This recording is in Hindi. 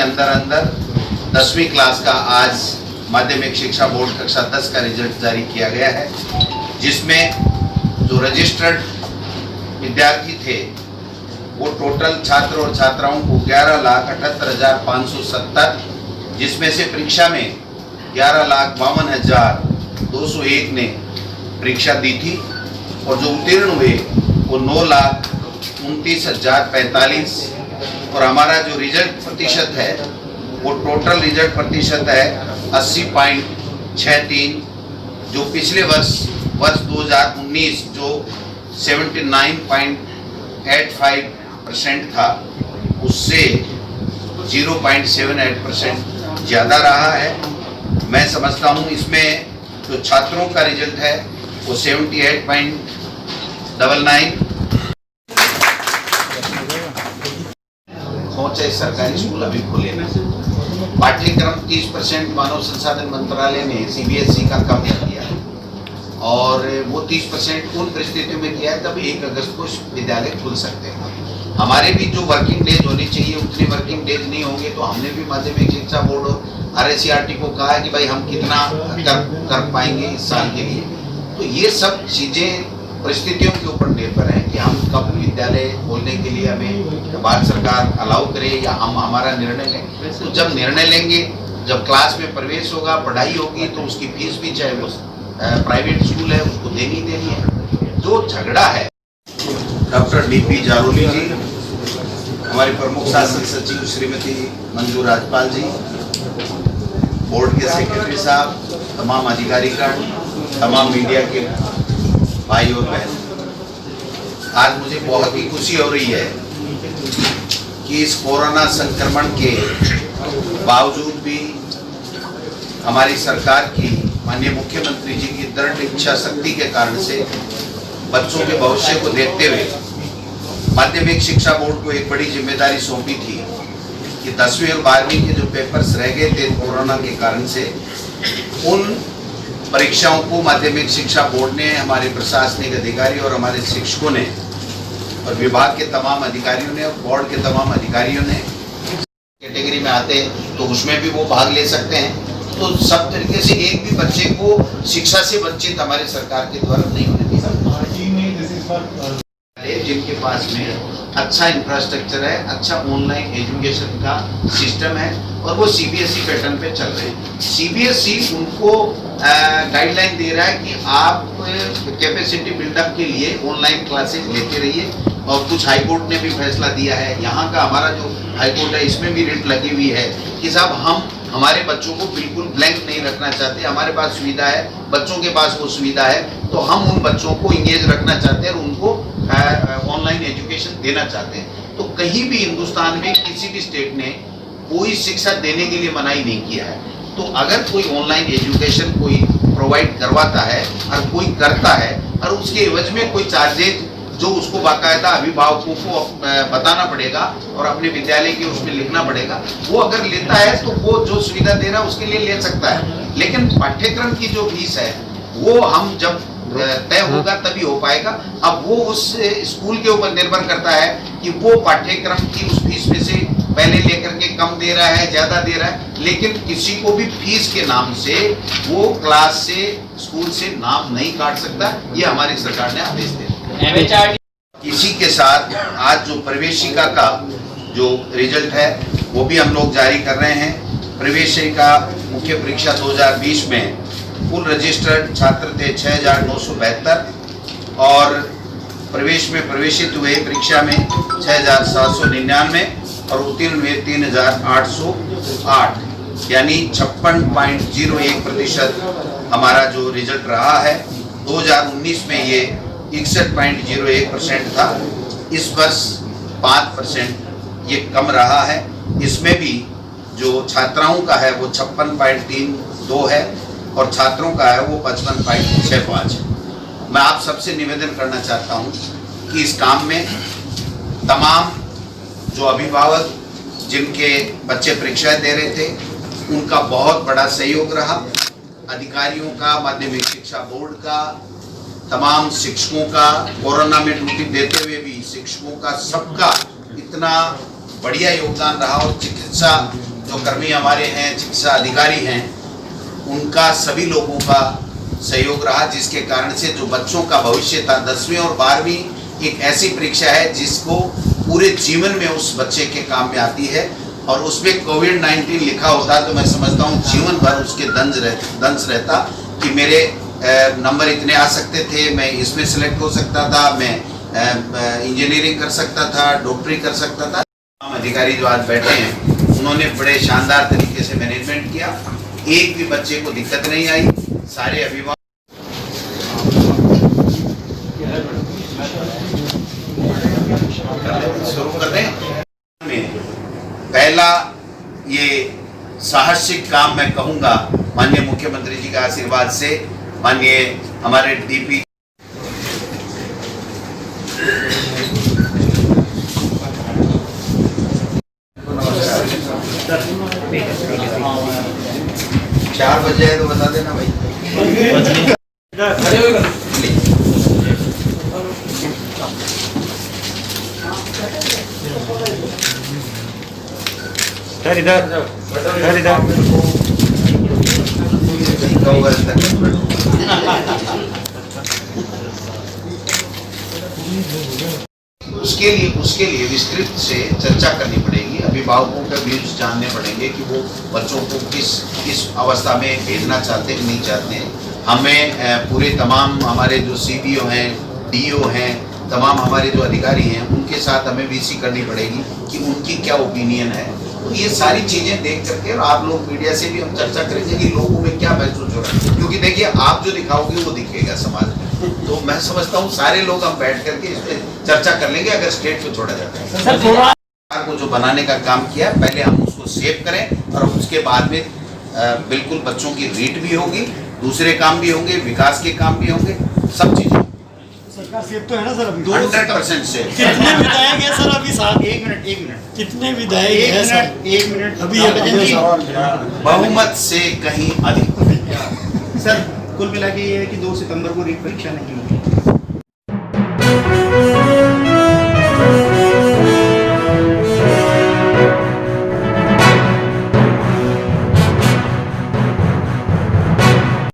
अंदर अंदर 10वीं क्लास का आज माध्यमिक शिक्षा बोर्ड कक्षा 10 का रिजल्ट जारी किया गया है, जिसमें जो रजिस्टर्ड विद्यार्थी थे वो टोटल छात्र और छात्राओं को 11,78,570, जिसमें से परीक्षा में 11,52,201 ने परीक्षा दी थी और जो उत्तीर्ण हुए वो 9,29,045 और हमारा जो रिजल्ट प्रतिशत है वो टोटल रिजल्ट प्रतिशत है 80.63, जो पिछले वर्ष 2019 जो 79.85% था उससे 0.78% ज़्यादा रहा है। मैं समझता हूँ इसमें जो छात्रों का रिजल्ट है वो 78.99। पहुंचे सरकारी स्कूल अभी खुले ना, पाठ्यक्रम 30% मानव संसाधन मंत्रालय ने CBSE का कम कर दिया है और वो 30% उन परिस्थितियों में दिया है तब 1 अगस्त को विद्यालय खुल सकते हैं। हमारे भी जो वर्किंग डेज होनी चाहिए उतने वर्किंग डेज नहीं होंगे, तो हमने भी माध्यमिक शिक्षा बोर्ड और RSCRT को कहा है कि भाई हम कितना कर पाएंगे इस साल के लिए। तो ये सब चीज़ें परिस्थितियों के ऊपर निर्भर है कि हम कब विद्यालय खोलने के लिए हमें भारत सरकार अलाउ करे या हम हमारा निर्णय लें। तो जब निर्णय लेंगे, जब क्लास में प्रवेश होगा, पढ़ाई होगी, तो उसकी फीस भी चाहे वो प्राइवेट स्कूल है उसको देनी है। जो झगड़ा है, डॉक्टर DP जारोली जी, हमारे प्रमुख शासन सचिव श्रीमती मंजू राजपाल जी, बोर्ड के सेक्रेटरी साहब, तमाम अधिकारीगण, तमाम मीडिया के भाई और बहन, आज मुझे बहुत ही खुशी हो रही है कि इस कोरोना संक्रमण के बावजूद भी हमारी सरकार की, माननीय मुख्यमंत्री जी की दृढ़ इच्छा शक्ति के कारण से बच्चों के भविष्य को देखते हुए माध्यमिक शिक्षा बोर्ड को एक बड़ी जिम्मेदारी सौंपी थी कि 10वीं और 12वीं के जो पेपर्स रह गए थे कोरोना के कारण से, उन परीक्षाओं को माध्यमिक शिक्षा बोर्ड ने, हमारे प्रशासनिक अधिकारी और हमारे शिक्षकों ने और विभाग के तमाम अधिकारियों ने और बोर्ड के तमाम अधिकारियों ने कैटेगरी में आते हैं तो उसमें भी वो भाग ले सकते हैं। तो सब तरीके से एक भी बच्चे को शिक्षा से वंचित हमारी सरकार के द्वारा नहीं होने दिया। जिनके पास में अच्छा इंफ्रास्ट्रक्चर है, अच्छा ऑनलाइन एजुकेशन का सिस्टम है और वो CBSE पैटर्न पे चल रहे हैं। CBSE उनको गाइडलाइन दे रहा है कि आप कैपेसिटी बिल्डअप के लिए ऑनलाइन क्लासेज लेते रहिए और कुछ हाई कोर्ट ने भी फैसला दिया है। यहाँ का हमारा जो हाई कोर्ट है इसमें भी रिट लगी हुई है कि साहब हम हमारे बच्चों को बिल्कुल ब्लैंक नहीं रखना चाहते, हमारे पास सुविधा है, बच्चों के पास वो सुविधा है, तो हम उन बच्चों को इंगेज रखना चाहते हैं और उनको ऑनलाइन एजुकेशन देना चाहते हैं। तो कहीं भी हिंदुस्तान में किसी भी स्टेट ने कोई शिक्षा देने के लिए मनाही नहीं किया है। तो अगर कोई ऑनलाइन एजुकेशन कोई प्रोवाइड करवाता है और कोई करता है और उसके एवज में कोई चार्जेज जो उसको बाकायदा अभिभावकों को बताना पड़ेगा और अपने विद्यालय के उसमें लिखना पड़ेगा, वो अगर लेता है तो वो जो सुविधा दे रहा है उसके लिए ले सकता है। लेकिन पाठ्यक्रम की जो फीस है वो हम जब तय होगा तभी हो पाएगा। अब वो उस स्कूल के ऊपर निर्भर करता है कि वो पाठ्यक्रम की उस फीस में से पहले लेकर के कम दे रहा है, ज्यादा दे रहा है, लेकिन किसी को भी फीस के नाम से वो क्लास से, स्कूल से नाम नहीं काट सकता। ये हमारी सरकार ने आदेश दिया। इसी के साथ आज जो प्रवेशिका का जो रिजल्ट है वो भी हम लोग जारी कर रहे हैं। प्रवेशिका मुख्य परीक्षा 2020 में कुल रजिस्टर्ड छात्र थे 6,972 और प्रवेश में प्रवेशित हुए परीक्षा में 6,799 और उत्तीर्ण हुए 3,808, यानी 56.01% हमारा जो रिजल्ट रहा है। 2019 में ये 61.01% था, इस वर्ष 5% ये कम रहा है। इसमें भी जो छात्राओं का है वो 56.32 है और छात्रों का है वो 55.65 है। मैं आप सबसे निवेदन करना चाहता हूँ कि इस काम में तमाम जो अभिभावक जिनके बच्चे परीक्षाएं दे रहे थे उनका बहुत बड़ा सहयोग रहा, अधिकारियों का, माध्यमिक शिक्षा बोर्ड का, तमाम शिक्षकों का, कोरोना में ड्यूटी देते हुए भी शिक्षकों का, सबका इतना बढ़िया योगदान रहा और चिकित्सा जो कर्मी हमारे हैं, चिकित्सा अधिकारी हैं, उनका सभी लोगों का सहयोग रहा, जिसके कारण से जो बच्चों का भविष्य था, 10वीं और 12वीं एक ऐसी परीक्षा है जिसको पूरे जीवन में उस बच्चे के काम में आती है, और उसमें कोविड-19 लिखा होता तो मैं समझता हूँ जीवन भर उसके दंश रहता कि मेरे नंबर इतने आ सकते थे, मैं इसमें सेलेक्ट हो सकता था, मैं इंजीनियरिंग कर सकता था, डॉक्टरी कर सकता था। अधिकारी जो आज बैठे हैं उन्होंने बड़े शानदार तरीके से मैनेजमेंट किया, एक भी बच्चे को दिक्कत नहीं आई। सारे अभिभावक शुरू कर दें। पहला ये साहसिक काम मैं कहूंगा माननीय मुख्यमंत्री जी का आशीर्वाद से, माननीय हमारे डीपी चार बजे है तो बता देना भाई। उसके लिए विस्तृत से चर्चा करनी पड़ेगी, अभिभावकों के व्यूज जानने पड़ेंगे कि वो बच्चों को किस अवस्था में भेजना चाहते हैं, नहीं चाहते हैं। हमें पूरे तमाम हमारे जो CDO हैं, DO हैं, तमाम हमारे जो अधिकारी हैं, उनके साथ हमें VC करनी पड़ेगी कि उनकी क्या ओपिनियन है। तो ये सारी चीज़ें देख करके, और आप लोग मीडिया से भी हम चर्चा करेंगे कि लोगों में क्या महसूस हो रहा है, क्योंकि देखिए आप जो दिखाओगे वो दिखेगा समाज में। तो मैं समझता हूँ सारे लोग हम बैठ करके इस पर चर्चा कर लेंगे अगर स्टेट पे छोड़ा जाता है। सरकार को जो बनाने का काम किया, पहले हम उसको सेव करें और उसके बाद में बिल्कुल बच्चों की रीट भी होगी, दूसरे काम भी होंगे, विकास के काम भी होंगे, सब चीजें। सरकार सेव तो है ना सर अभी? 100% सेव। कितने विधायक हैं सर अभी साथ? एक मिनट कितने विधायक हैं सर? एक मिनट अभी बहुमत से कहीं अधिक। सर कुल मिला के ये है कि 2 सितंबर को रीट परीक्षा नहीं होगी।